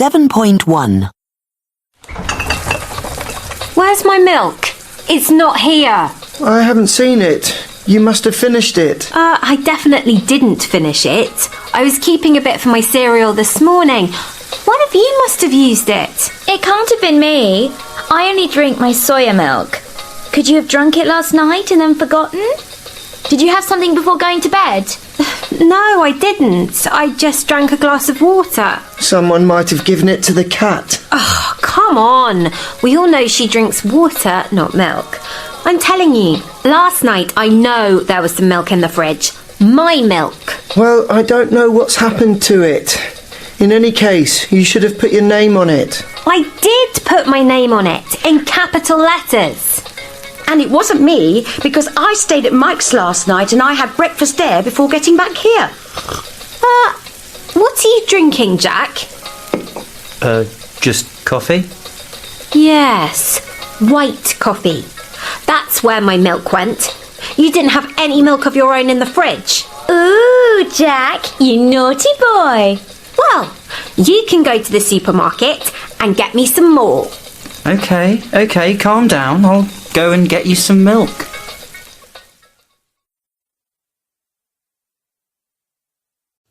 7.1. Where's my milk? It's not here. I haven't seen it. You must have finished it. I definitely didn't finish it. I was keeping a bit for my cereal this morning. One of you must have used it. It can't have been me. I only drink my soya milk. Could you have drunk it last night and then forgotten? Did you have something before going to bed? No, I didn't. I just drank a glass of water. Someone might have given it to the cat. Oh, come on. We all know she drinks water, not milk. I'm telling you, last night I know there was some milk in the fridge. My milk. Well, I don't know what's happened to it. In any case, you should have put your name on it. I did put my name on it, in capital letters. And it wasn't me, because I stayed at Mike's last night and I had breakfast there before getting back here. What are you drinking, Jack? Just coffee? Yes, white coffee. That's where my milk went. You didn't have any milk of your own in the fridge. Ooh, Jack, you naughty boy. Well, you can go to the supermarket and get me some more. Okay, calm down. I'll go and get you some milk.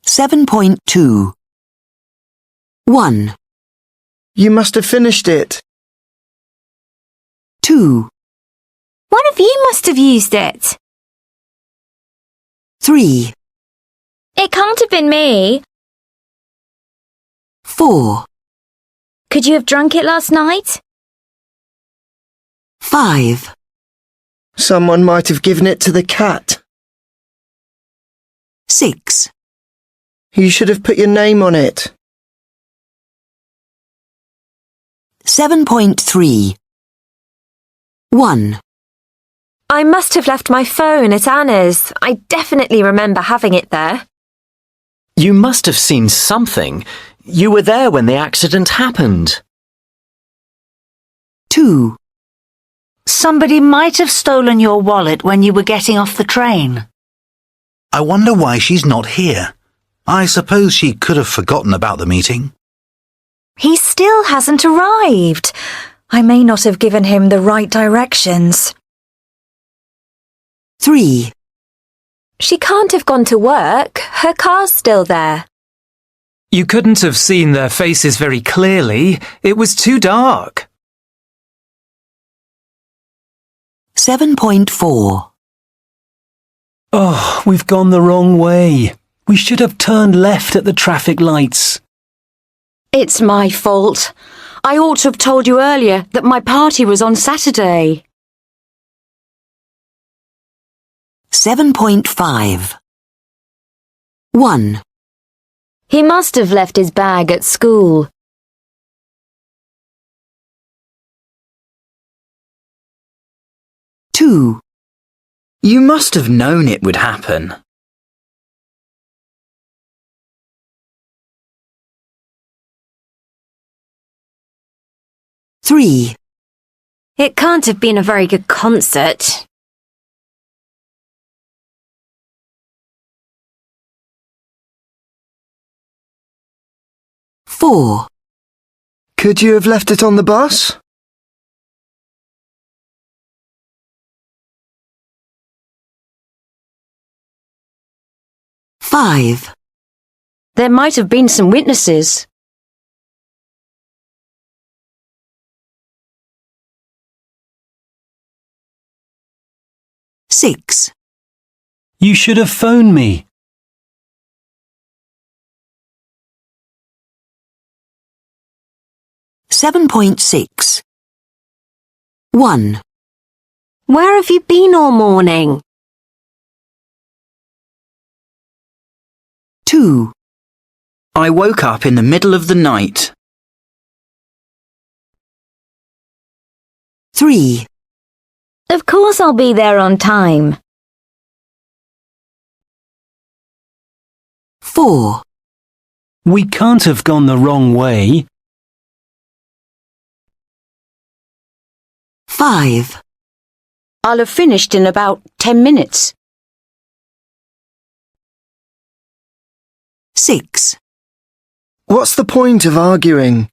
$7.2. 1, You must have finished it. 2, One of you must have used it. 3, It can't have been me. 4, Could you have drunk it last night? 5, Someone might have given it to the cat. 6, You should have put your name on it. 7.3. 1, I must have left my phone at Anna's. I definitely remember having it there. You must have seen something. You were there when the accident happened. 2, Somebody might have stolen your wallet when you were getting off the train. I wonder why she's not here. I suppose she could have forgotten about the meeting. He still hasn't arrived. I may not have given him the right directions. 3, She can't have gone to work. Her car's still there. You couldn't have seen their faces very clearly. It was too dark. 7.4. Oh, we've gone the wrong way. We should have turned left at the traffic lights. It's my fault. I ought to have told you earlier that my party was on Saturday. 7.5. 1, He must have left his bag at school. 2, You must have known it would happen. 3, It can't have been a very good concert. 4, Could you have left it on the bus? 5, There might have been some witnesses. 6, You should have phoned me. 7.6. 1, Where have you been all morning? 2, I woke up in the middle of the night. 3, Of course I'll be there on time. 4, We can't have gone the wrong way. 5, I'll have finished in about 10 minutes. 6, What's the point of arguing?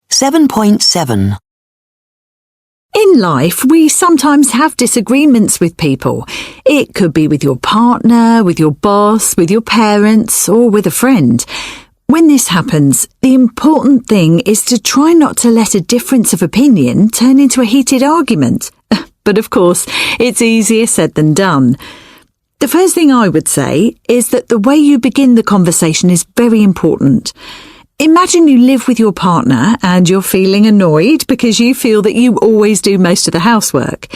7.7. In life, we sometimes have disagreements with people. It could be with your partner, with your boss, with your parents, or with a friend. When this happens, the important thing is to try not to let a difference of opinion turn into a heated argument. But of course, it's easier said than done. The first thing I would say is that the way you begin the conversation is very important. Imagine you live with your partner and you're feeling annoyed because you feel that you always do most of the housework.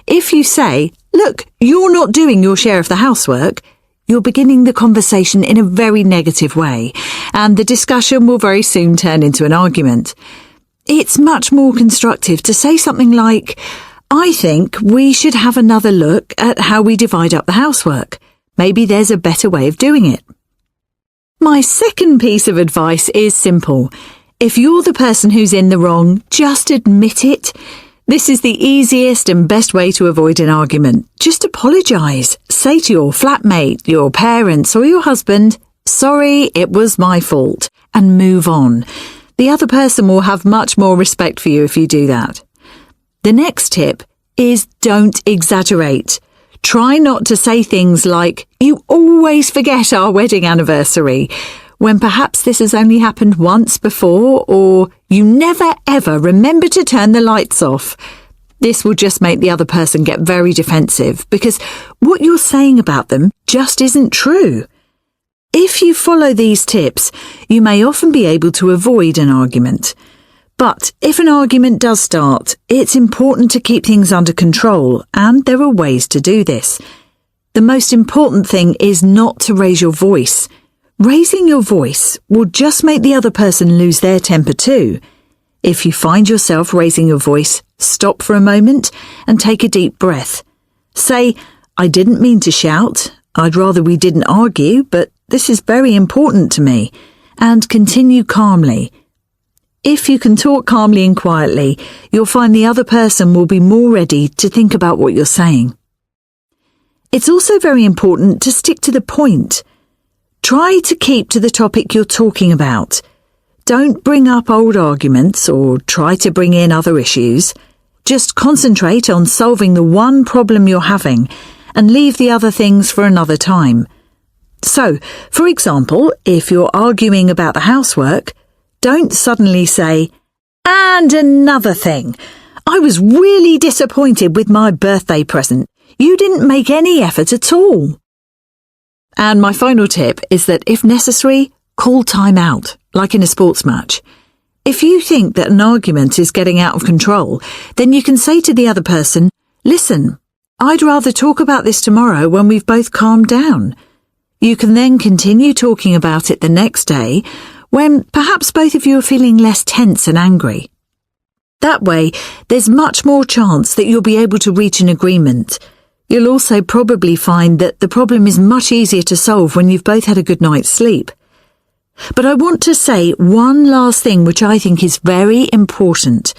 If you say, "Look, you're not doing your share of the housework," you're beginning the conversation in a very negative way, and the discussion will very soon turn into an argument. It's much more constructive to say something like, "I think we should have another look at how we divide up the housework. Maybe there's a better way of doing it." My second piece of advice is simple. If you're the person who's in the wrong, just admit it. This is the easiest and best way to avoid an argument. Just apologise. Say to your flatmate, your parents, or your husband, "Sorry, it was my fault," and move on. The other person will have much more respect for you if you do that. The next tip is don't exaggerate. Try not to say things like, "You always forget our wedding anniversary," when perhaps this has only happened once before, or "You never ever remember to turn the lights off." This will just make the other person get very defensive because what you're saying about them just isn't true. If you follow these tips, you may often be able to avoid an argument. But if an argument does start, it's important to keep things under control, and there are ways to do this. The most important thing is not to raise your voice. Raising your voice will just make the other person lose their temper too. If you find yourself raising your voice, stop for a moment and take a deep breath. Say, "I didn't mean to shout. I'd rather we didn't argue, but this is very important to me," and continue calmly. If you can talk calmly and quietly, you'll find the other person will be more ready to think about what you're saying. It's also very important to stick to the point. Try to keep to the topic you're talking about. Don't bring up old arguments or try to bring in other issues. Just concentrate on solving the one problem you're having and leave the other things for another time. So, for example, if you're arguing about the housework, don't suddenly say, "And another thing, I was really disappointed with my birthday present. You didn't make any effort at all." And my final tip is that if necessary, call time out, like in a sports match. If you think that an argument is getting out of control, then you can say to the other person, "Listen, I'd rather talk about this tomorrow when we've both calmed down." You can then continue talking about it the next day, when perhaps both of you are feeling less tense and angry. That way, there's much more chance that you'll be able to reach an agreement. You'll also probably find that the problem is much easier to solve when you've both had a good night's sleep. But I want to say one last thing which I think is very important.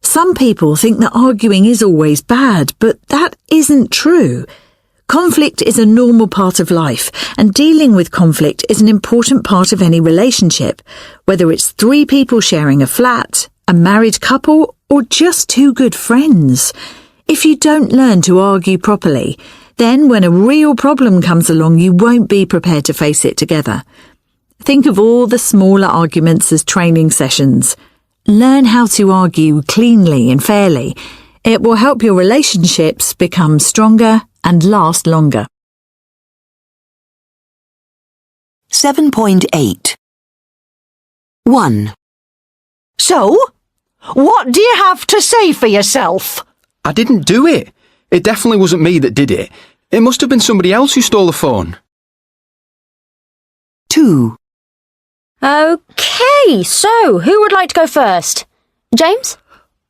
Some people think that arguing is always bad, but that isn't true. Conflict is a normal part of life, and dealing with conflict is an important part of any relationship, whether it's 3 people sharing a flat, a married couple, or just 2 good friends. If you don't learn to argue properly, then when a real problem comes along, you won't be prepared to face it together. Think of all the smaller arguments as training sessions. Learn how to argue cleanly and fairly. It will help your relationships become stronger and last longer. 7.8. 1. So, what do you have to say for yourself? I didn't do it. It definitely wasn't me that did it. It must have been somebody else who stole the phone. 2. Okay, so who would like to go first? James?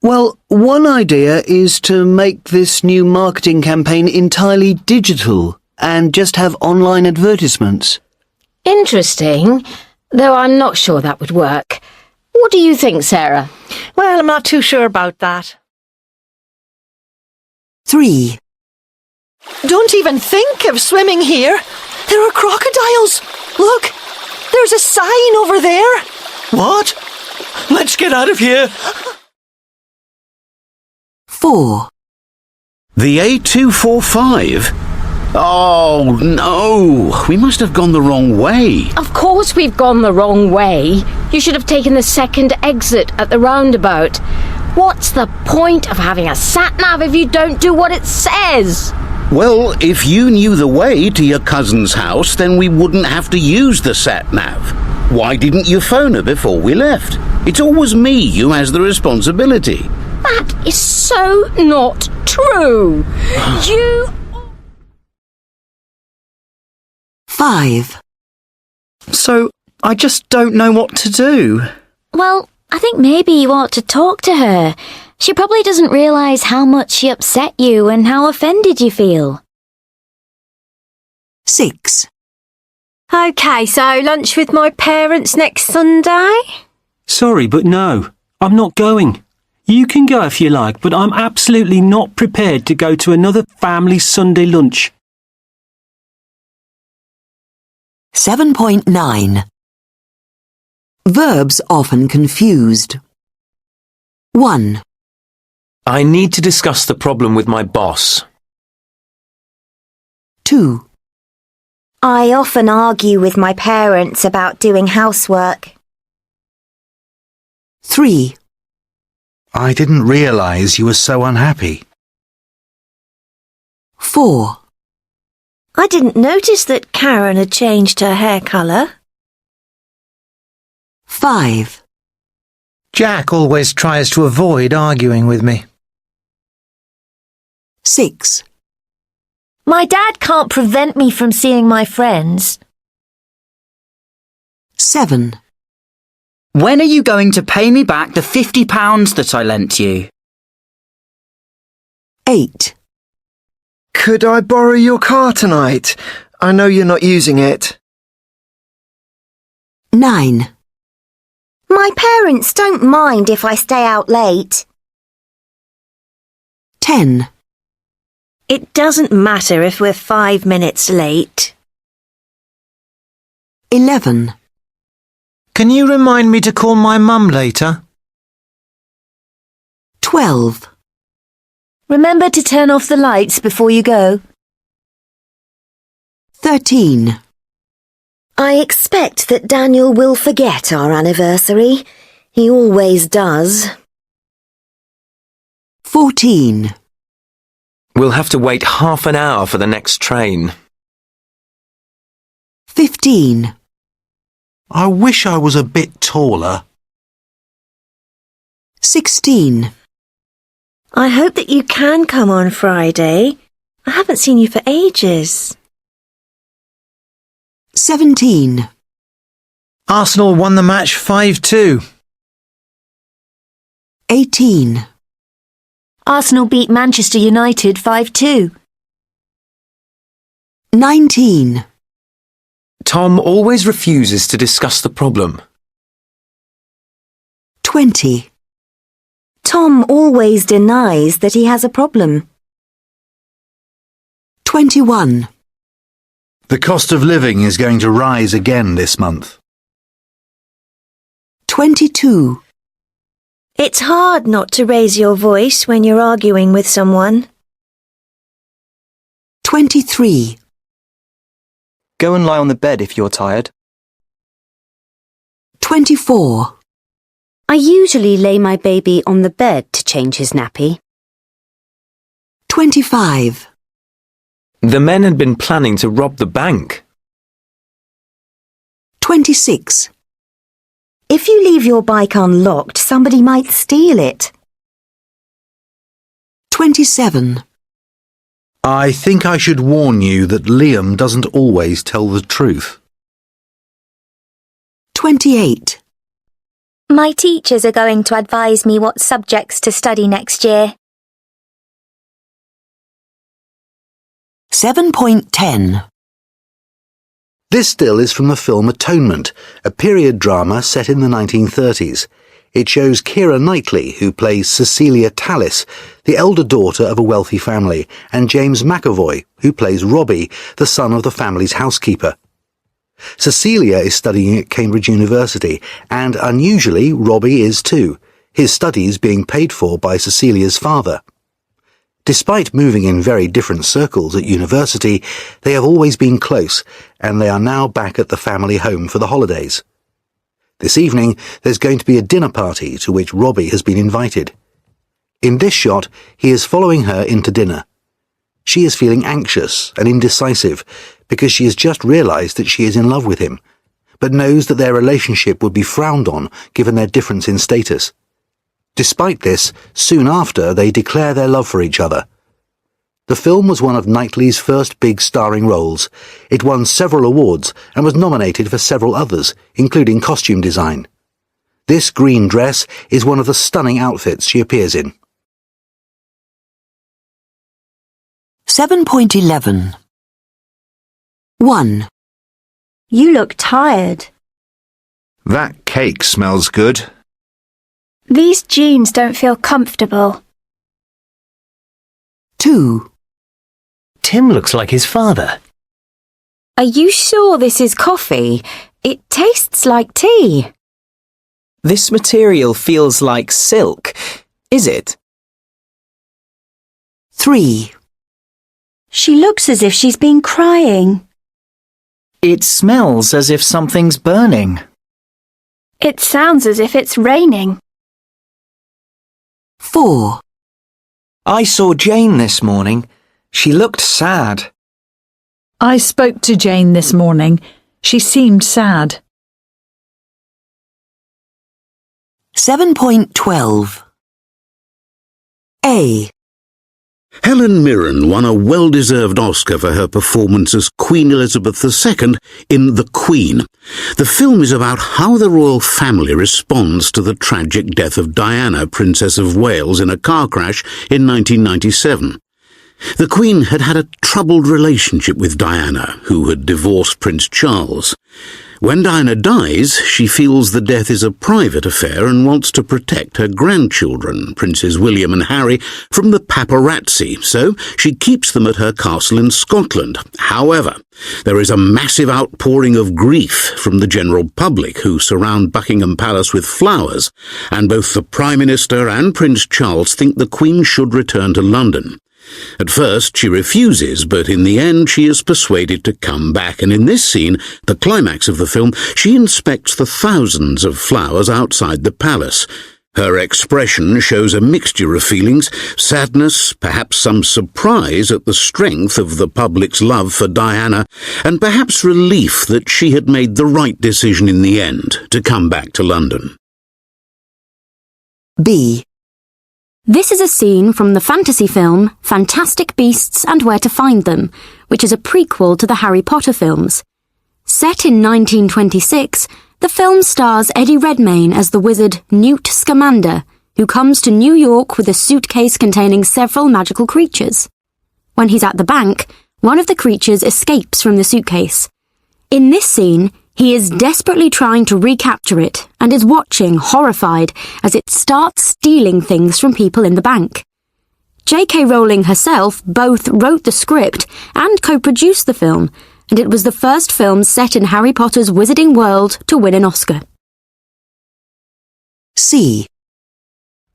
Well, one idea is to make this new marketing campaign entirely digital and just have online advertisements. Interesting, though I'm not sure that would work. What do you think, Sarah? Well, I'm not too sure about that. 3. Don't even think of swimming here. There are crocodiles. Look! There's a sign over there! What? Let's get out of here! 4. The A245? Oh, no. We must have gone the wrong way. Of course we've gone the wrong way. You should have taken the second exit at the roundabout. What's the point of having a sat-nav if you don't do what it says? Well, if you knew the way to your cousin's house, then we wouldn't have to use the sat-nav. Why didn't you phone her before we left? It's always me who has the responsibility. That is so not true. You... 5. So, I just don't know what to do. Well, I think maybe you ought to talk to her. She probably doesn't realise how much she upset you and how offended you feel. 6. OK, so lunch with my parents next Sunday? Sorry, but no. I'm not going. You can go if you like, but I'm absolutely not prepared to go to another family Sunday lunch. 7.9. Verbs often confused. 1. I need to discuss the problem with my boss. 2. I often argue with my parents about doing housework. 3. I didn't realise you were so unhappy. 4. I didn't notice that Karen had changed her hair colour. 5. Jack always tries to avoid arguing with me. 6. My dad can't prevent me from seeing my friends. 7. When are you going to pay me back the £50 that I lent you? 8. Could I borrow your car tonight? I know you're not using it. 9. My parents don't mind if I stay out late. 10. It doesn't matter if we're 5 minutes late. 11. Can you remind me to call my mum later? 12. Remember to turn off the lights before you go. 13. I expect that Daniel will forget our anniversary. He always does. 14. We'll have to wait half an hour for the next train. 15. I wish I was a bit taller. 16. I hope that you can come on Friday. I haven't seen you for ages. 17. Arsenal won the match 5-2. 18. Arsenal beat Manchester United 5-2. 19. Tom always refuses to discuss the problem. 20. Tom always denies that he has a problem. 21. The cost of living is going to rise again this month. 22. It's hard not to raise your voice when you're arguing with someone. 23. Go and lie on the bed if you're tired. 24. I usually lay my baby on the bed to change his nappy. 25. The men had been planning to rob the bank. 26. If you leave your bike unlocked, somebody might steal it. 27. I think I should warn you that Liam doesn't always tell the truth. 28. My teachers are going to advise me what subjects to study next year. 7.10. This still is from the film Atonement, a period drama set in the 1930s. It shows Keira Knightley, who plays Cecilia Tallis, the elder daughter of a wealthy family, and James McAvoy, who plays Robbie, the son of the family's housekeeper. Cecilia is studying at Cambridge University, and unusually, Robbie is too, his studies being paid for by Cecilia's father. Despite moving in very different circles at university, they have always been close, and they are now back at the family home for the holidays. This evening, there's going to be a dinner party to which Robbie has been invited. In this shot, he is following her into dinner. She is feeling anxious and indecisive because she has just realised that she is in love with him, but knows that their relationship would be frowned on given their difference in status. Despite this, soon after they declare their love for each other. The film was one of Knightley's first big starring roles. It won several awards and was nominated for several others, including costume design. This green dress is one of the stunning outfits she appears in. 7.11. 1. You look tired. That cake smells good. These jeans don't feel comfortable. 2. Tim looks like his father. Are you sure this is coffee? It tastes like tea. This material feels like silk. Is it? 3. She looks as if she's been crying. It smells as if something's burning. It sounds as if it's raining. 4. I saw Jane this morning. She looked sad. I spoke to Jane this morning. She seemed sad. 7.12. A. Helen Mirren won a well-deserved Oscar for her performance as Queen Elizabeth II in The Queen. The film is about how the royal family responds to the tragic death of Diana, Princess of Wales, in a car crash in 1997. The Queen had had a troubled relationship with Diana, who had divorced Prince Charles. When Diana dies, she feels the death is a private affair and wants to protect her grandchildren, Princes William and Harry, from the paparazzi, so she keeps them at her castle in Scotland. However, there is a massive outpouring of grief from the general public who surround Buckingham Palace with flowers, and both the Prime Minister and Prince Charles think the Queen should return to London. At first she refuses, but in the end she is persuaded to come back, and in this scene, the climax of the film, she inspects the thousands of flowers outside the palace. Her expression shows a mixture of feelings: sadness, perhaps some surprise at the strength of the public's love for Diana, and perhaps relief that she had made the right decision in the end to come back to London. B. This is a scene from the fantasy film Fantastic Beasts and Where to Find Them, which is a prequel to the Harry Potter films. Set in 1926, the film stars Eddie Redmayne as the wizard Newt Scamander, who comes to New York with a suitcase containing several magical creatures. When he's at the bank, one of the creatures escapes from the suitcase. In this scene, he is desperately trying to recapture it and is watching, horrified, as it starts stealing things from people in the bank. J.K. Rowling herself both wrote the script and co-produced the film, and it was the first film set in Harry Potter's wizarding world to win an Oscar. C.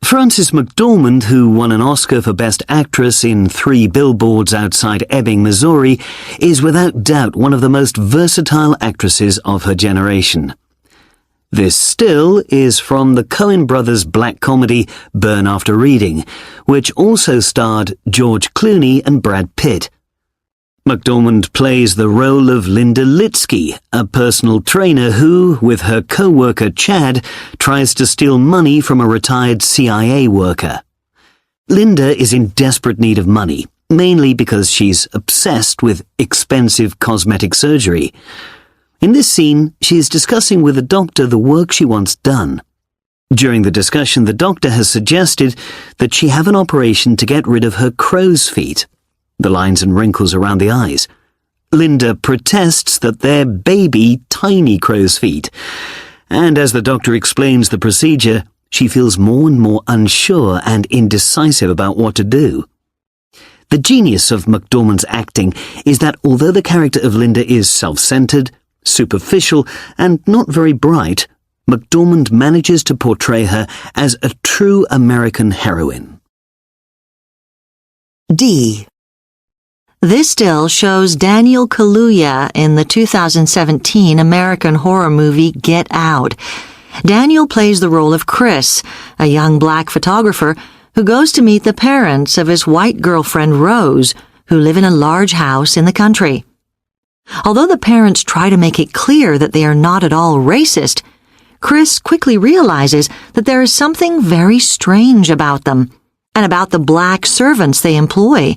Frances McDormand, who won an Oscar for Best Actress in 3 Billboards Outside Ebbing, Missouri, is without doubt one of the most versatile actresses of her generation. This still is from the Coen brothers' black comedy Burn After Reading, which also starred George Clooney and Brad Pitt. McDormand plays the role of Linda Litsky, a personal trainer who, with her co-worker Chad, tries to steal money from a retired CIA worker. Linda is in desperate need of money, mainly because she's obsessed with expensive cosmetic surgery. In this scene, she is discussing with the doctor the work she wants done. During the discussion, the doctor has suggested that she have an operation to get rid of her crow's feet, the lines and wrinkles around the eyes. Linda protests that they're baby, tiny crow's feet, and as the doctor explains the procedure, she feels more and more unsure and indecisive about what to do. The genius of McDormand's acting is that although the character of Linda is self-centered, Superficial and not very bright, MacDormand manages to portray her as a true American heroine. D. This still shows Daniel Kaluuya in the 2017 American horror movie Get Out. Daniel plays the role of Chris, a young black photographer who goes to meet the parents of his white girlfriend Rose, who live in a large house in the country. Although the parents try to make it clear that they are not at all racist, Chris quickly realizes that there is something very strange about them, and about the black servants they employ.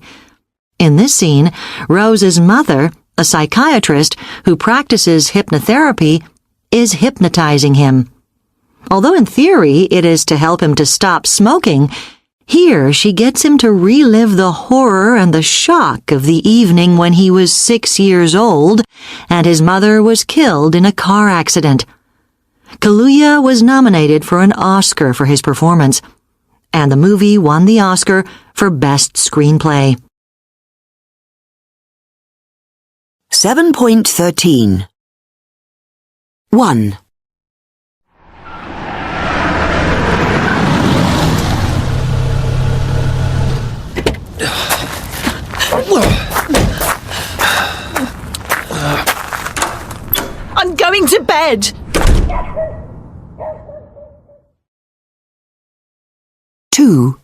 In this scene, Rose's mother, a psychiatrist who practices hypnotherapy, is hypnotizing him. Although in theory it is to help him to stop smoking, here she gets him to relive the horror and the shock of the evening when he was 6 years old and his mother was killed in a car accident. Kaluuya was nominated for an Oscar for his performance, and the movie won the Oscar for Best Screenplay. 7.13 1. I'm going to bed. 2.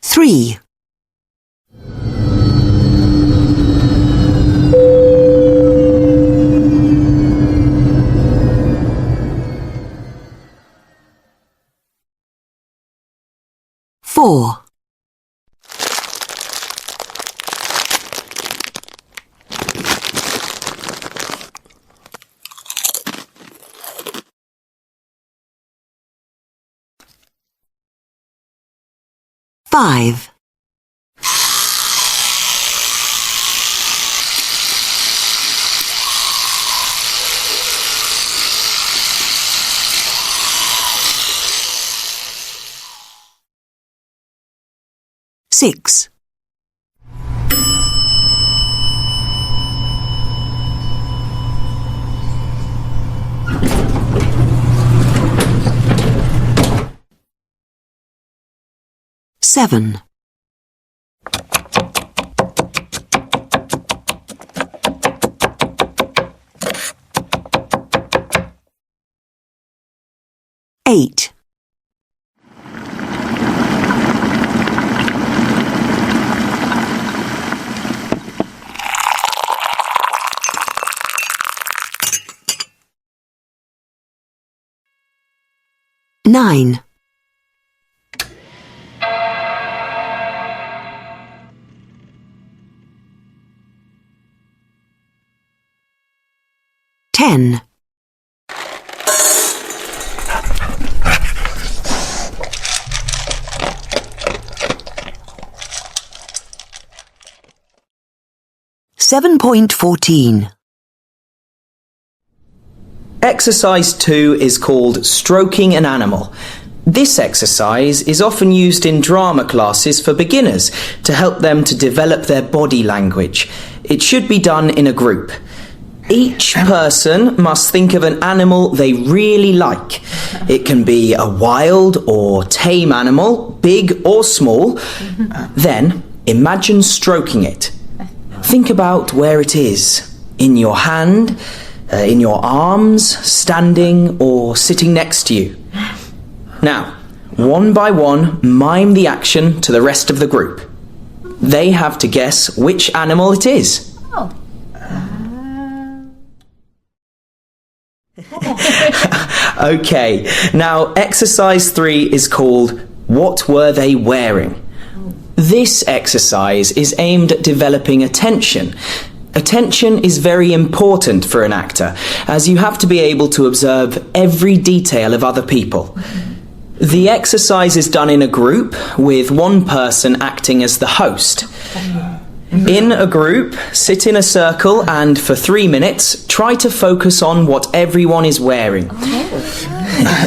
3. 4. 5. 6. 7. 8. 9. 10. 7.14 Exercise 2 is called Stroking an Animal. This exercise is often used in drama classes for beginners to help them to develop their body language. It should be done in a group. Each person must think of an animal they really like. It can be a wild or tame animal, big or small. Then imagine stroking it. Think about where it is. In your hand, in your arms, standing or sitting next to you. Now, one by one, mime the action to the rest of the group. They have to guess which animal it is. Okay, now exercise 3 is called What Were They Wearing? This exercise is aimed at developing attention. Attention is very important for an actor, as you have to be able to observe every detail of other people. The exercise is done in a group, with one person acting as the host. In a group, sit in a circle and for 3 minutes, try to focus on what everyone is wearing.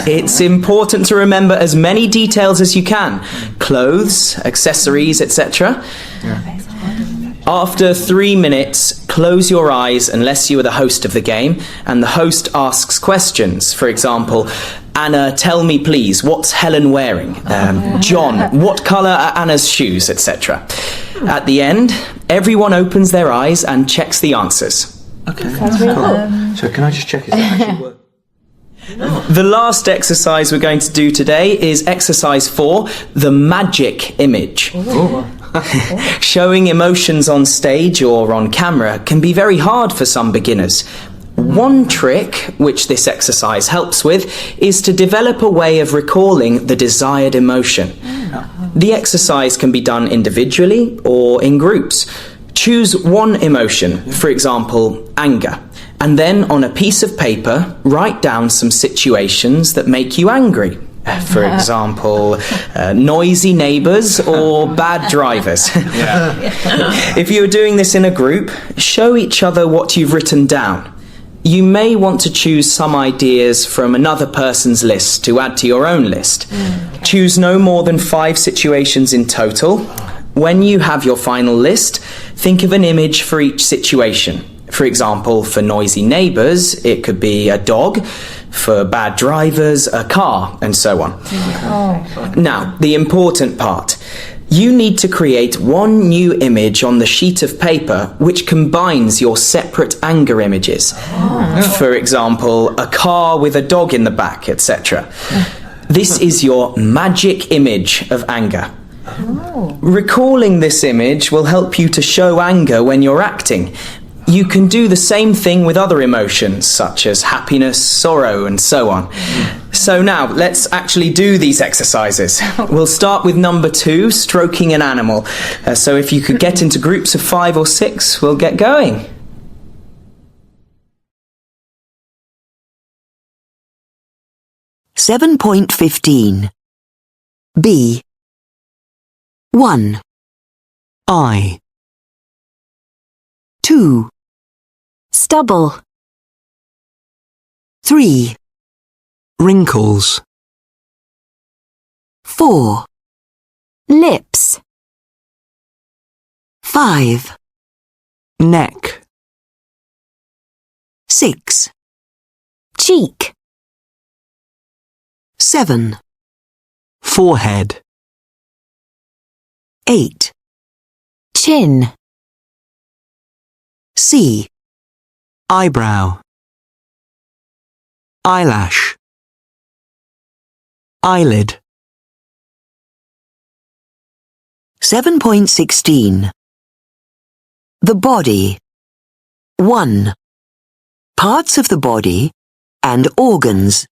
It's important to remember as many details as you can. Clothes, accessories, etc. After 3 minutes, close your eyes unless you are the host of the game and the host asks questions. For example, Anna, tell me please, what's Helen wearing? John, what colour are Anna's shoes, etc. At the end, everyone opens their eyes and checks the answers. Okay, that's really cool. So can I just check if that actually works? The last exercise we're going to do today is exercise 4, the magic image. Showing emotions on stage or on camera can be very hard for some beginners. One trick, which this exercise helps with, is to develop a way of recalling the desired emotion. The exercise can be done individually or in groups. Choose one emotion, for example, anger, and then on a piece of paper, write down some situations that make you angry. For example, noisy neighbours or bad drivers. If you are doing this in a group, show each other what you've written down. You may want to choose some ideas from another person's list to add to your own list. Choose no more than 5 situations in total. When you have your final list, think of an image for each situation. For example, for noisy neighbours, it could be a dog. For bad drivers, a car, and so on. Now, the important part. You need to create one new image on the sheet of paper which combines your separate anger images. For example, a car with a dog in the back, etc. This is your magic image of anger. Recalling this image will help you to show anger when you're acting. You can do the same thing with other emotions, such as happiness, sorrow, and so on. So now, let's actually do these exercises. We'll start with number 2, stroking an animal. So if you could get into groups of 5 or 6, we'll get going. (7.15) B. 1. I. 2. Stubble. 3. Wrinkles. 4. Lips. 5. Neck. 6. Cheek. 7. Forehead. 8. Chin. C. Eyebrow. Eyelash. Eyelid. 7.16 The body. 1. Parts of the body and organs.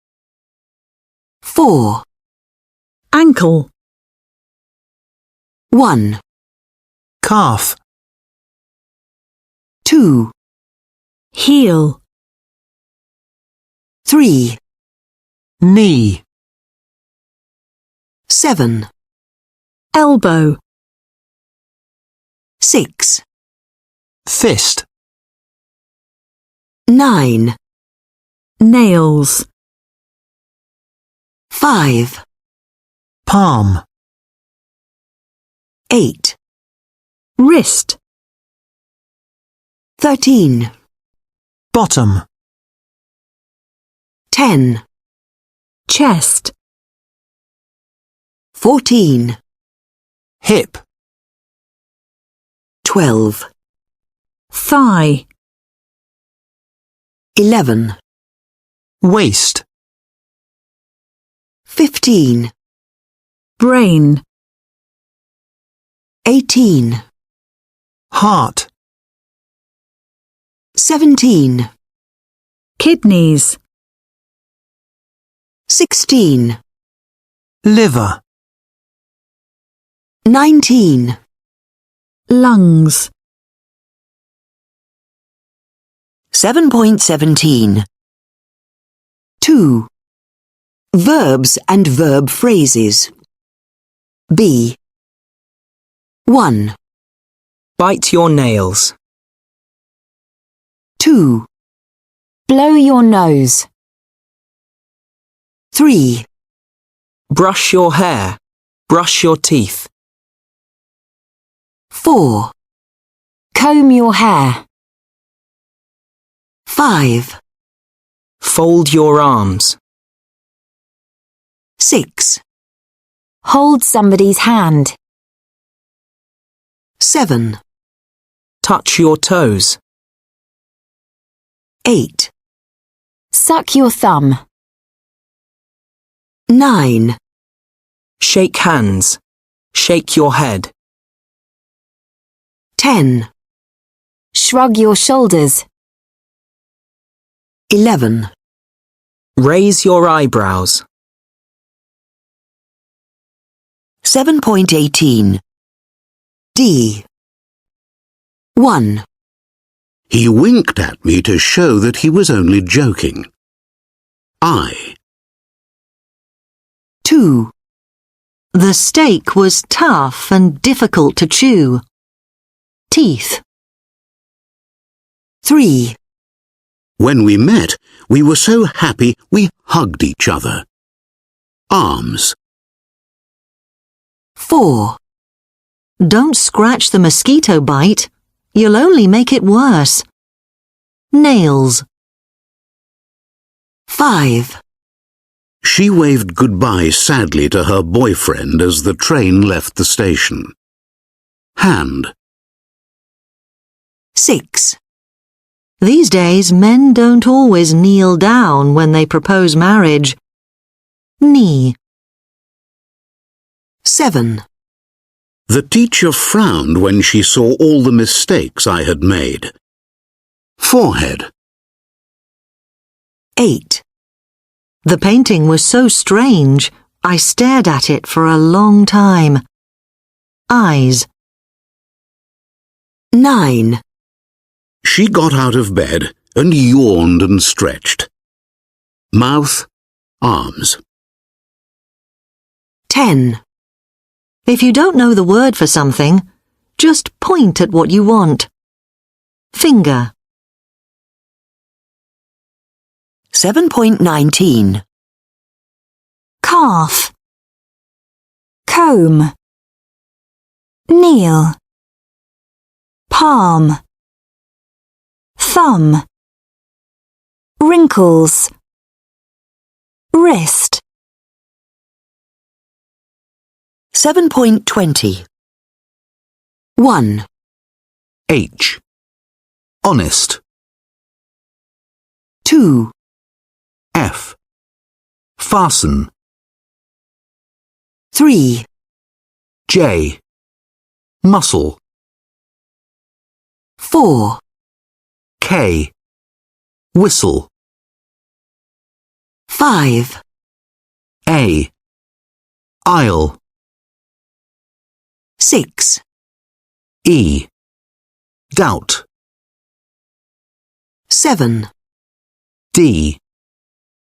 4. Ankle. 1. Calf. 2. Heel. 3. Knee. 7. Elbow. 6. Fist. 9. Nails. 5. Palm. 8. Wrist. 13. Bottom. 10. Chest. 14. Hip. 12. Thigh. 11. Waist. 15. Brain. 18. Heart. 17. Kidneys. 16. Liver. 19. Lungs. 7.17 2. Verbs and verb phrases. B. 1. Bite your nails. 2, Blow your nose. 3, Brush your hair. Brush your teeth. 4, Comb your hair. 5, Fold your arms. 6, Hold somebody's hand. 7, Touch your toes. 8, Suck your thumb. 9, Shake hands. Shake your head. 10, Shrug your shoulders. 11, Raise your eyebrows. 7.18 D 1. He winked at me to show that he was only joking. 2. The steak was tough and difficult to chew. Teeth. 3. When we met, we were so happy we hugged each other. Arms. 4. Don't scratch the mosquito bite. You'll only make it worse. Nails. 5. She waved goodbye sadly to her boyfriend as the train left the station. Hand. 6. These days, men don't always kneel down when they propose marriage. Knee. 7. The teacher frowned when she saw all the mistakes I had made. Forehead. 8. The painting was so strange, I stared at it for a long time. Eyes. 9. She got out of bed and yawned and stretched. Mouth, arms. 10. If you don't know the word for something, just point at what you want. Finger. 7.19 Calf. Comb. Kneel. Palm. Thumb. Wrinkles. Wrist. 7.20 1. H. Honest. 2. F. Fasten. 3. J. Muscle. 4. K. Whistle. 5. A. Aisle. 6. E. Doubt. 7. D.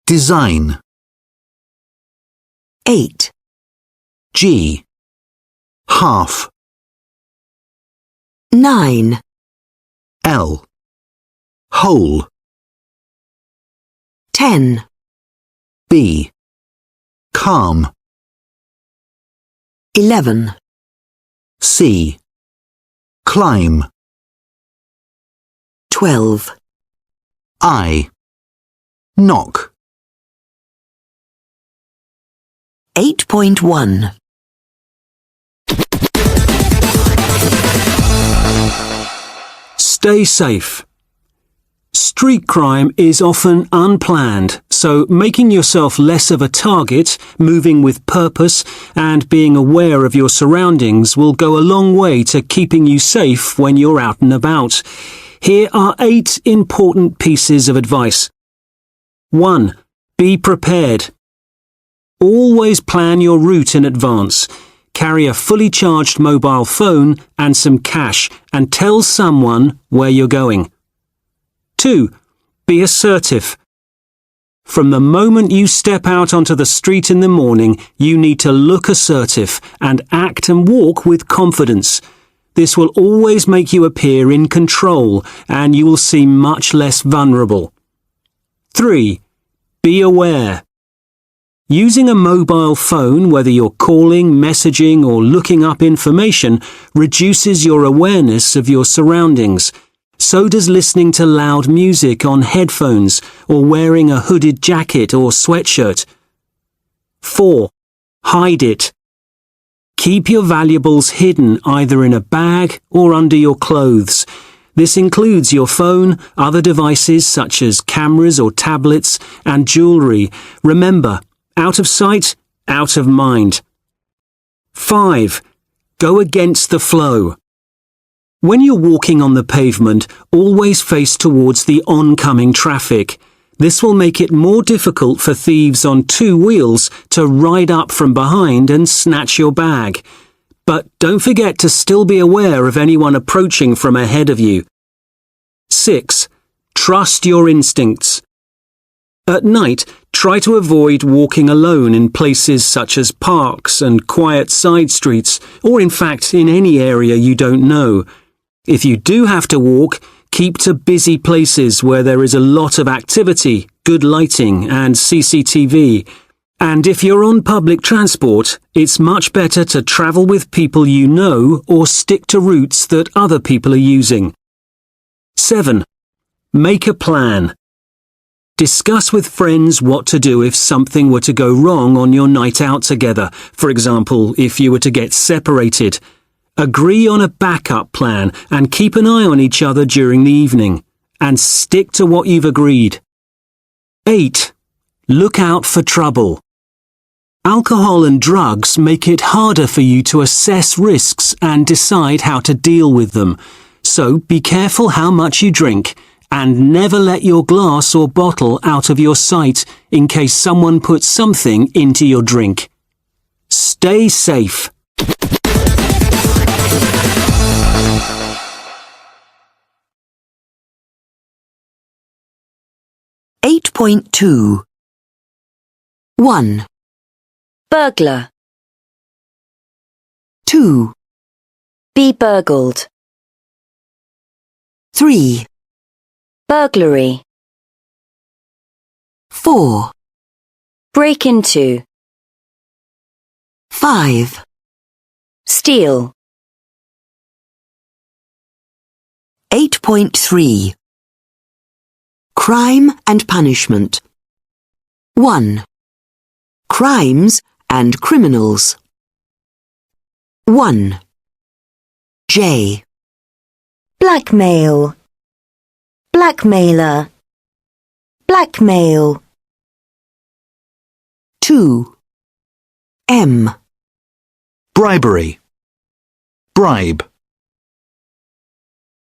Design. 8. G. Half. 9. L. Whole. 10. B. Calm. 11. C. Climb. 12. I. Knock. 8.1 Stay safe. Street crime is often unplanned, so making yourself less of a target, moving with purpose, and being aware of your surroundings will go a long way to keeping you safe when you're out and about. Here are 8 important pieces of advice. 1. Be prepared. Always plan your route in advance. Carry a fully charged mobile phone and some cash, and tell someone where you're going. 2. Be assertive. From the moment you step out onto the street in the morning, you need to look assertive and act and walk with confidence. This will always make you appear in control and you will seem much less vulnerable. 3. Be aware. Using a mobile phone, whether you're calling, messaging or looking up information, reduces your awareness of your surroundings. So does listening to loud music on headphones or wearing a hooded jacket or sweatshirt. 4. Hide it. Keep your valuables hidden either in a bag or under your clothes. This includes your phone, other devices such as cameras or tablets, and jewellery. Remember, out of sight, out of mind. 5. Go against the flow. When you're walking on the pavement, always face towards the oncoming traffic. This will make it more difficult for thieves on 2 wheels to ride up from behind and snatch your bag. But don't forget to still be aware of anyone approaching from ahead of you. 6. Trust your instincts. At night, try to avoid walking alone in places such as parks and quiet side streets, or in fact in any area you don't know. If you do have to walk, keep to busy places where there is a lot of activity, good lighting and CCTV. And if you're on public transport, it's much better to travel with people you know or stick to routes that other people are using. 7. Make a plan. Discuss with friends what to do if something were to go wrong on your night out together. For example, if you were to get separated. Agree on a backup plan and keep an eye on each other during the evening. And stick to what you've agreed. 8. Look out for trouble. Alcohol and drugs make it harder for you to assess risks and decide how to deal with them. So be careful how much you drink and never let your glass or bottle out of your sight in case someone puts something into your drink. Stay safe. 8.2 1. Burglar. 2. Be burgled. 3. Burglary. 4. Break into. 5. Steal. 8.3 Crime and punishment. 1. Crimes and criminals. 1. J. Blackmail. Blackmailer. Blackmail. 2. M. Bribery. Bribe.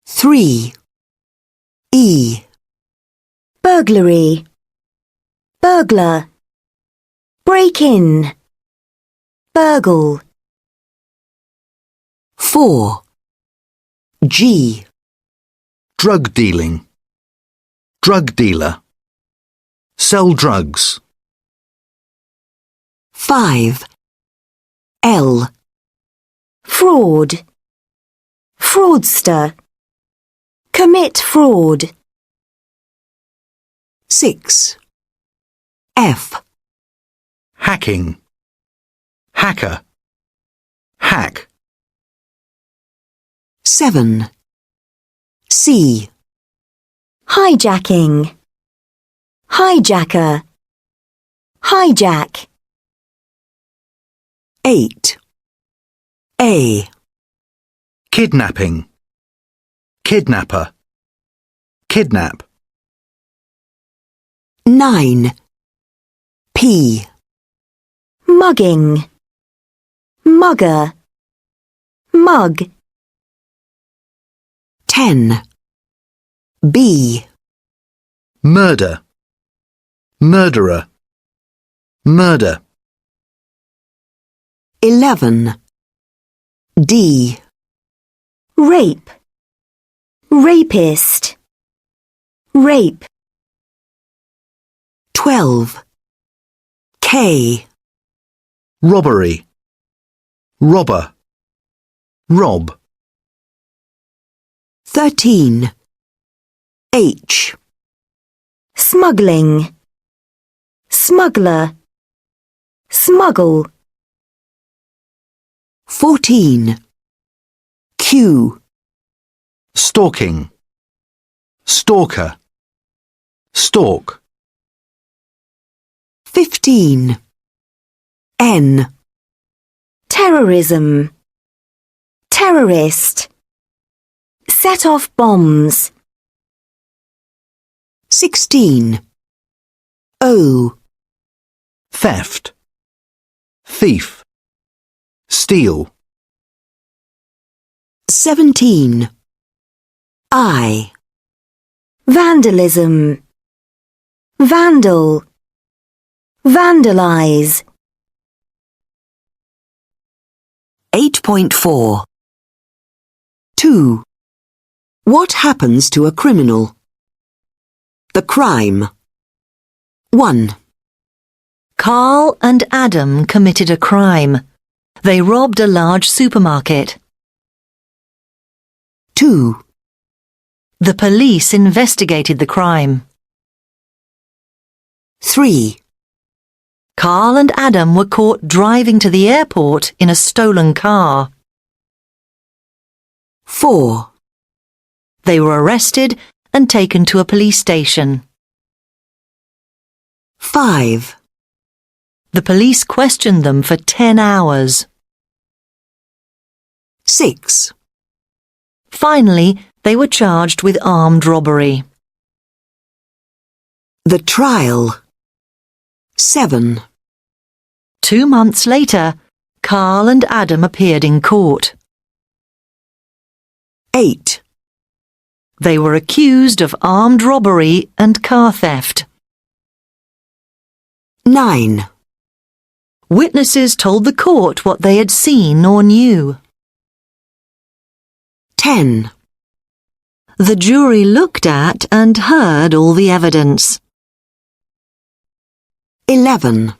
3. E. Burglary. Burglar. Break in. Burgle. 4. G. Drug dealing. Drug dealer. Sell drugs. 5. L. Fraud. Fraudster. Commit fraud. 6. F. Hacking. Hacker. Hack. 7. C. Hijacking. Hijacker. Hijack. 8. A. Kidnapping. Kidnapper. Kidnap. 9. P. Mugging. Mugger. Mug. 10. B. Murder. Murderer. Murder. 11. D. Rape. Rapist. Rape. 12. K. Robbery. Robber. Rob. 13. H. Smuggling. Smuggler. Smuggle. 14. Q. Stalking. Stalker. Stalk. 15. N. Terrorism. Terrorist. Set off bombs. 16. O. Theft. Thief. Steal. 17. I. Vandalism. Vandal. Vandalize. 8.4. 2. What happens to a criminal? The crime. 1. Carl and Adam committed a crime. They robbed a large supermarket. 2. The police investigated the crime. 3. Carl and Adam were caught driving to the airport in a stolen car. 4. They were arrested and taken to a police station. 5. The police questioned them for 10 hours. 6. Finally, they were charged with armed robbery. The trial. 7. 2 months later, Carl and Adam appeared in court. 8. They were accused of armed robbery and car theft. 9. Witnesses told the court what they had seen or knew. 10. The jury looked at and heard all the evidence. 11.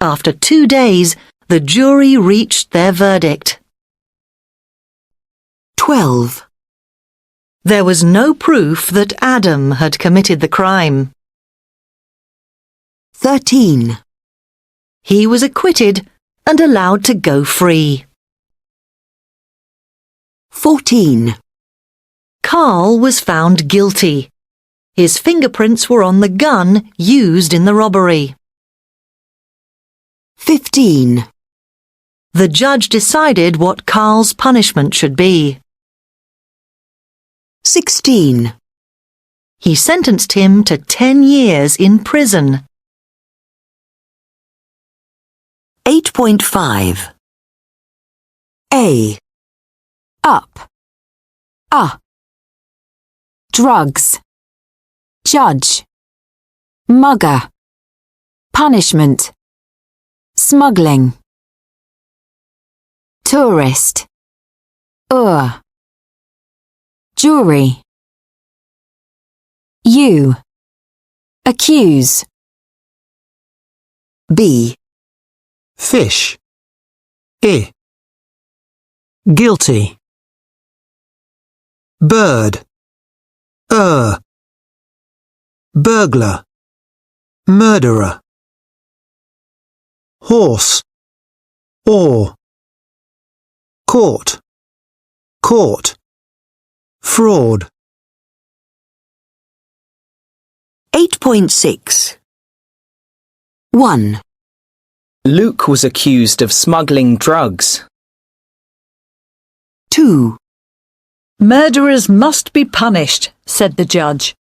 After 2 days, the jury reached their verdict. 12. There was no proof that Adam had committed the crime. 13. He was acquitted and allowed to go free. 14. Carl was found guilty. His fingerprints were on the gun used in the robbery. 15. The judge decided what Carl's punishment should be. 16. He sentenced him to 10 years in prison. 8.5. A. Up. Drugs. Judge. Mugger. Punishment. Smuggling. Tourist. Jury. You. Accuse. B. Fish. Guilty. Bird. Burglar. Murderer. Horse. Court. Fraud. 8.6. 1. Luke was accused of smuggling drugs. 2. Murderers must be punished, said the judge.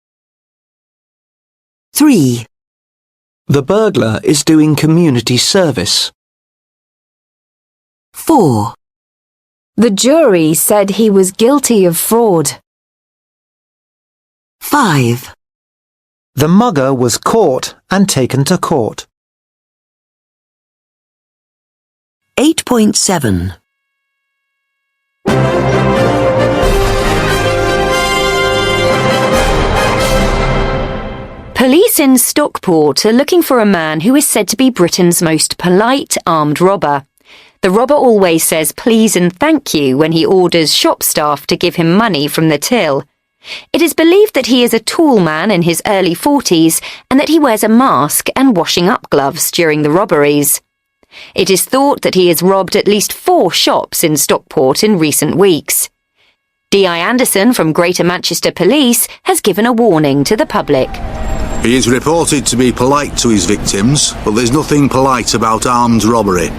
3. The burglar is doing community service. 4. The jury said he was guilty of fraud. 5. The mugger was caught and taken to court. 8.7. Police in Stockport are looking for a man who is said to be Britain's most polite armed robber. The robber always says please and thank you when he orders shop staff to give him money from the till. It is believed that he is a tall man in his early 40s and that he wears a mask and washing up gloves during the robberies. It is thought that he has robbed at least 4 shops in Stockport in recent weeks. D.I. Anderson from Greater Manchester Police has given a warning to the public. He is reported to be polite to his victims, but there's nothing polite about armed robbery.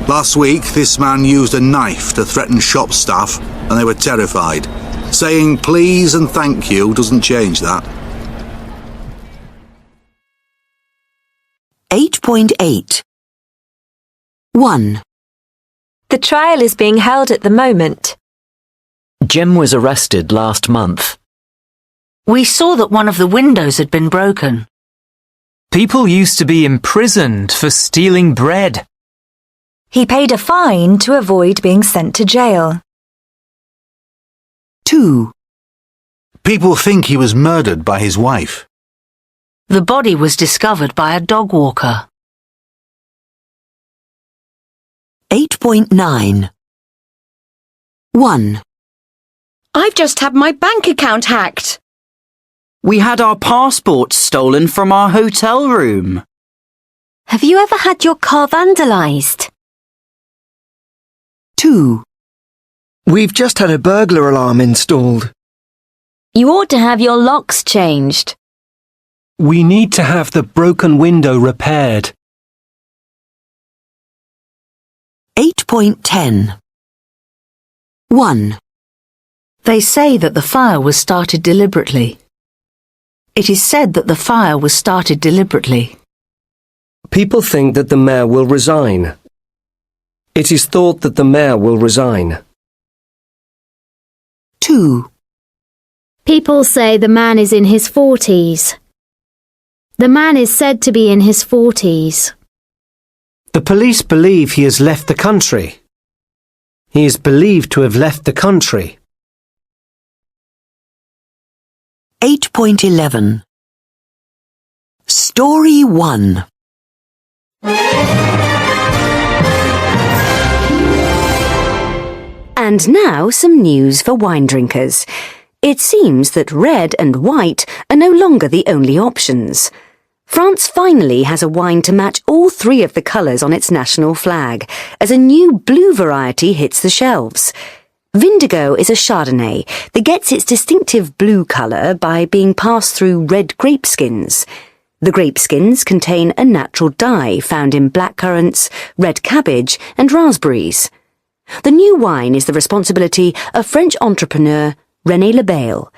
Last week, this man used a knife to threaten shop staff, and they were terrified. Saying please and thank you doesn't change that. 8.8. 1. The trial is being held at the moment. Jem was arrested last month. We saw that one of the windows had been broken. People used to be imprisoned for stealing bread. He paid a fine to avoid being sent to jail. 2. People think he was murdered by his wife. The body was discovered by a dog walker. 8.9. 1. I've just had my bank account hacked. We had our passports stolen from our hotel room. Have you ever had your car vandalised? 2. We've just had a burglar alarm installed. You ought to have your locks changed. We need to have the broken window repaired. 8.10. 1. They say that the fire was started deliberately. It is said that the fire was started deliberately. People think that the mayor will resign. It is thought that the mayor will resign. 2. People say the man is in his 40s. The man is said to be in his 40s. The police believe he has left the country. He is believed to have left the country. 8.11. Story 1. And now some news for wine drinkers. It seems that red and white are no longer the only options. France finally has a wine to match all 3 of the colours on its national flag, as a new blue variety hits the shelves. Vindigo is a Chardonnay that gets its distinctive blue colour by being passed through red grape skins. The grape skins contain a natural dye found in blackcurrants, red cabbage and raspberries. The new wine is the responsibility of French entrepreneur René Lebel.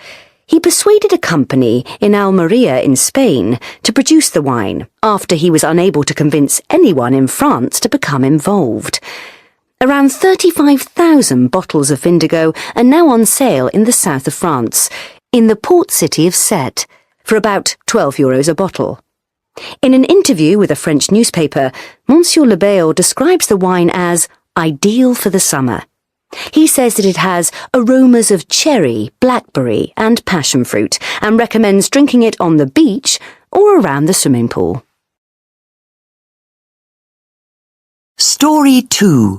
He persuaded a company in Almeria in Spain to produce the wine after he was unable to convince anyone in France to become involved. Around 35,000 bottles of Vindigo are now on sale in the south of France, in the port city of Sète, for about €12 a bottle. In an interview with a French newspaper, Monsieur Lebel describes the wine as ideal for the summer. He says that it has aromas of cherry, blackberry and passion fruit and recommends drinking it on the beach or around the swimming pool. Story 2.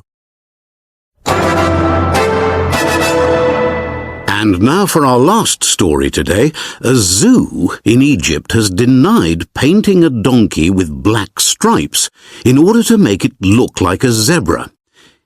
And now for our last story today. A zoo in Egypt has denied painting a donkey with black stripes in order to make it look like a zebra.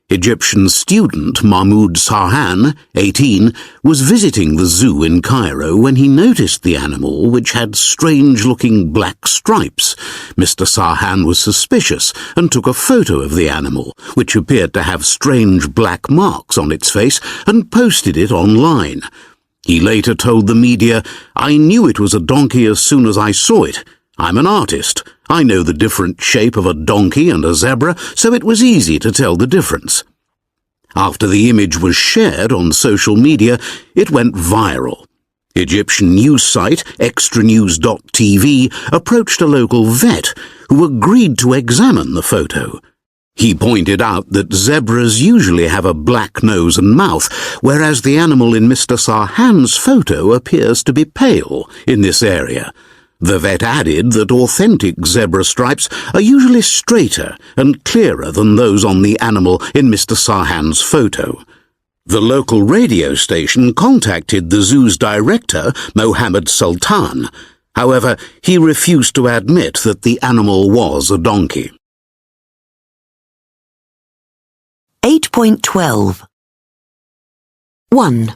Egyptian student Mahmoud Sarhan, 18, was visiting the zoo in Cairo when he noticed the animal, which had strange-looking black stripes. Mr. Sarhan was suspicious and took a photo of the animal, which appeared to have strange black marks on its face, and posted it online. He later told the media, "I knew it was a donkey as soon as I saw it. I'm an artist. I know the different shape of a donkey and a zebra, so it was easy to tell the difference." After the image was shared on social media, it went viral. Egyptian news site extranews.tv approached a local vet who agreed to examine the photo. He pointed out that zebras usually have a black nose and mouth, whereas the animal in Mr. Sarhan's photo appears to be pale in this area. The vet added that authentic zebra stripes are usually straighter and clearer than those on the animal in Mr. Sarhan's photo. The local radio station contacted the zoo's director, Mohammed Sultan. However, he refused to admit that the animal was a donkey. 8.12 1.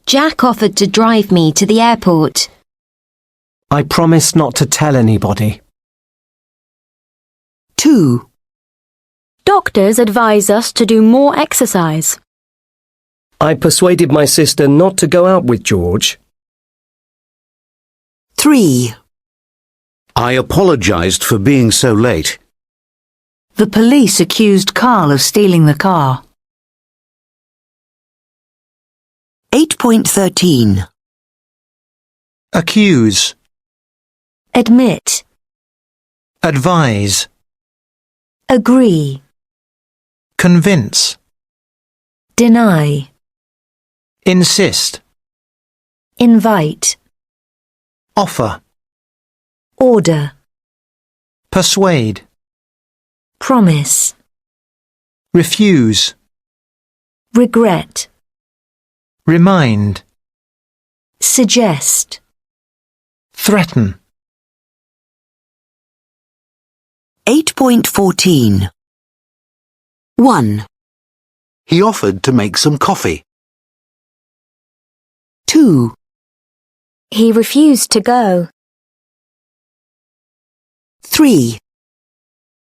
Jack offered to drive me to the airport. I promised not to tell anybody. 2. Doctors advise us to do more exercise. I persuaded my sister not to go out with George. 3. I apologised for being so late. The police accused Carl of stealing the car. 8.13 Accuse. Admit. Advise. Agree. Convince. Deny. Insist. Invite. Offer. Order. Persuade. Promise. Refuse. Regret. Remind. Suggest. Threaten. 8.14 1. He offered to make some coffee. 2. He refused to go. 3.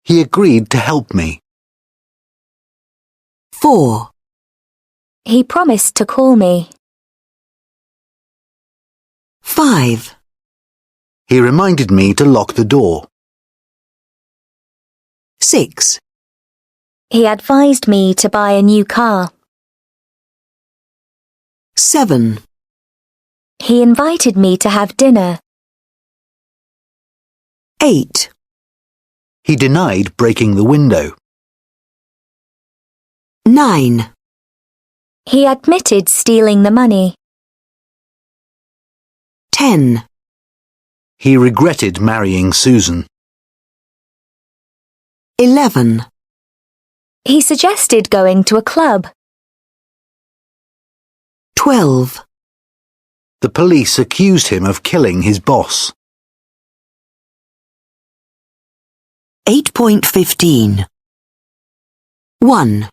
He agreed to help me. 4. He promised to call me. 5. He reminded me to lock the door. 6. He advised me to buy a new car. 7. He invited me to have dinner. 8. He denied breaking the window. 9. He admitted stealing the money. 10. He regretted marrying Susan. 11. He suggested going to a club. 12. The police accused him of killing his boss. 8.15 1.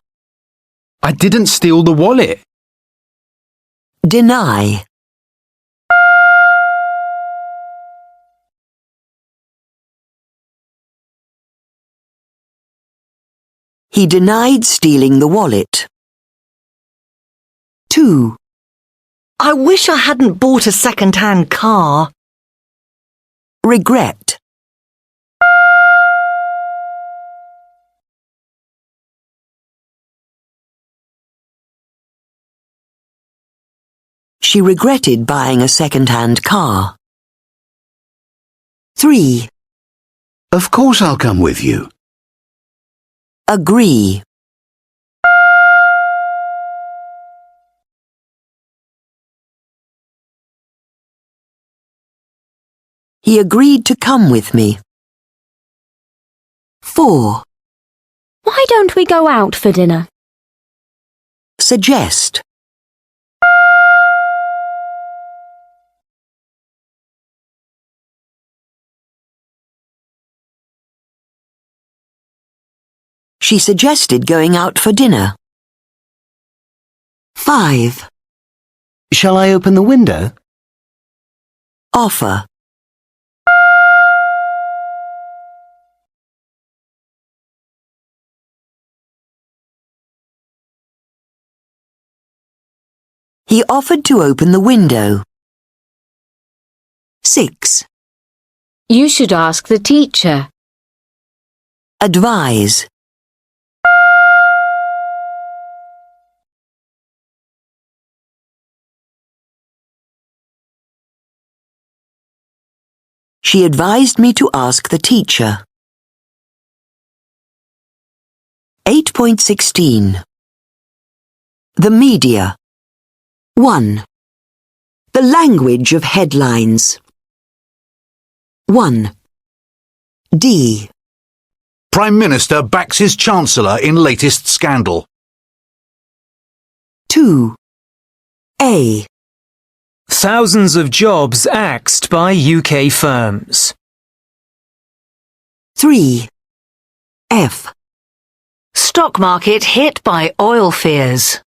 I didn't steal the wallet. Deny. He denied stealing the wallet. 2. I wish I hadn't bought a second-hand car. Regret. She regretted buying a second-hand car. 3. Of course I'll come with you. Agree. He agreed to come with me. 4. Why don't we go out for dinner? Suggest. She suggested going out for dinner. 5. Shall I open the window? Offer. He offered to open the window. 6. You should ask the teacher. Advise. She advised me to ask the teacher. 8.16 The media. 1. The language of headlines. 1. D. Prime Minister backs his Chancellor in latest scandal. 2. A. Thousands of jobs axed by UK firms. 3. F. Stock market hit by oil fears.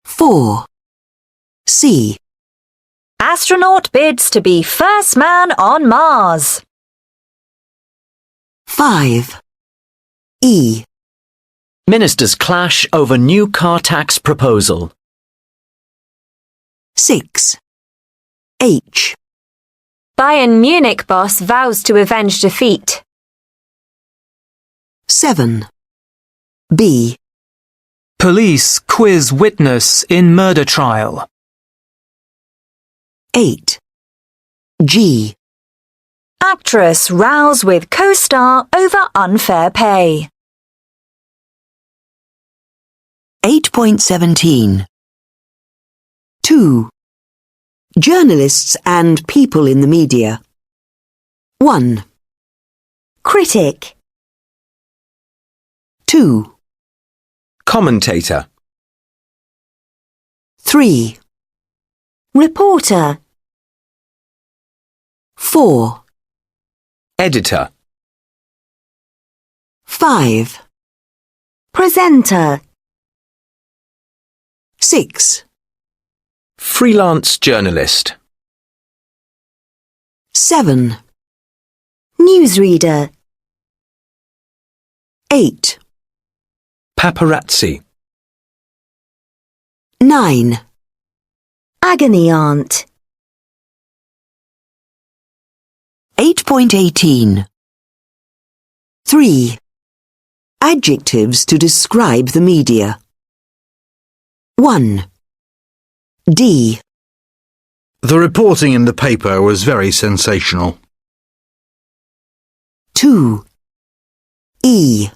4. C. Astronaut bids to be first man on Mars. 5. E. Ministers clash over new car tax proposal. 6. H. Bayern Munich boss vows to avenge defeat. 7. B. Police quiz witness in murder trial. 8. G. Actress rows with co-star over unfair pay. 8.17. 2. Journalists and people in the media. 1. Critic. 2. Commentator. 3. Reporter. 4. Editor. 5. Presenter. 6. Freelance journalist. 7. Newsreader. 8. Paparazzi. 9. Agony aunt. 8.18. 3. Adjectives to describe the media. 1. D. The reporting in the paper was very sensational. 2. E.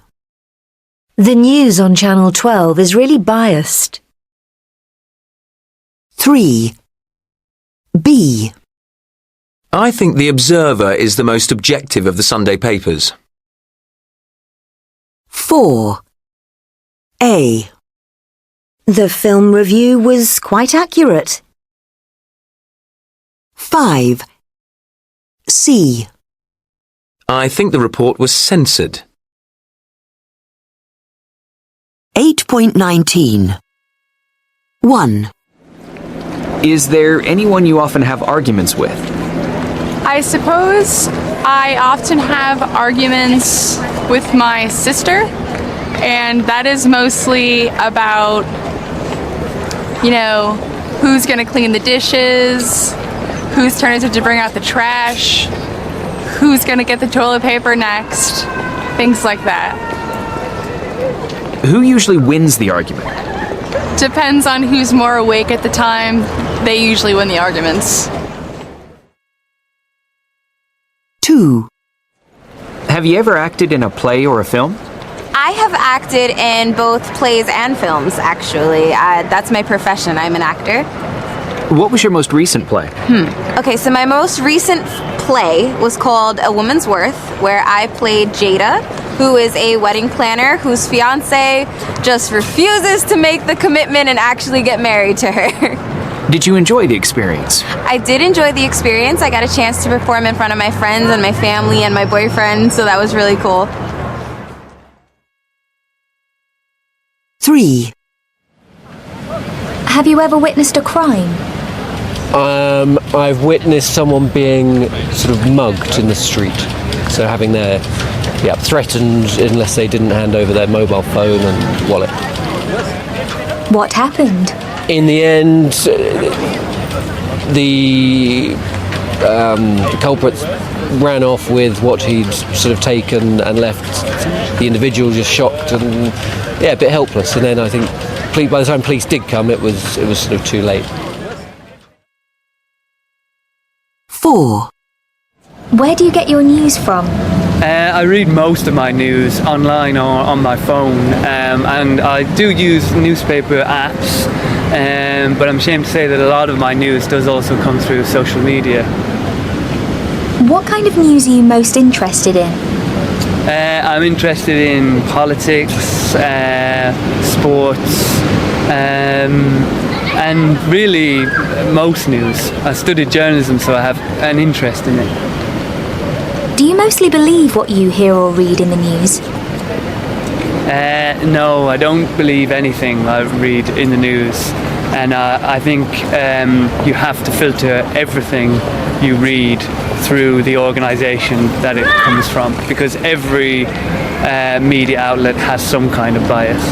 The news on Channel 12 is really biased. 3. B. I think The Observer is the most objective of the Sunday papers. 4. A. The film review was quite accurate. 5. C. I think the report was censored. 8.19. 1. Is there anyone you often have arguments with? I suppose I often have arguments with my sister, and that is mostly about, who's going to clean the dishes, whose turn is it to bring out the trash, who's going to get the toilet paper next, things like that. Who usually wins the argument? Depends on who's more awake at the time. They usually win the arguments. 2. Have you ever acted in a play or a film? I have acted in both plays and films, actually. That's my profession. I'm an actor. What was your most recent play? Okay, so my most recent play was called A Woman's Worth, where I played Jada, who is a wedding planner whose fiance just refuses to make the commitment and actually get married to her. Did you enjoy the experience? I did enjoy the experience. I got a chance to perform in front of my friends and my family and my boyfriend, so that was really cool. 3. Have you ever witnessed a crime? I've witnessed someone being sort of mugged in the street. So having their, threatened unless they didn't hand over their mobile phone and wallet. What happened? In the end, the culprit ran off with what he'd sort of taken and left the individual just shocked and, a bit helpless. And then I think by the time police did come, it was sort of too late. 4. Where do you get your news from? I read most of my news online or on my phone, and I do use newspaper apps, but I'm ashamed to say that a lot of my news does also come through social media. What kind of news are you most interested in? I'm interested in politics, sports, and really most news. I studied journalism, so I have an interest in it. Do you mostly believe what you hear or read in the news? No, I don't believe anything I read in the news. And I think you have to filter everything you read through the organisation that it comes from, because every media outlet has some kind of bias.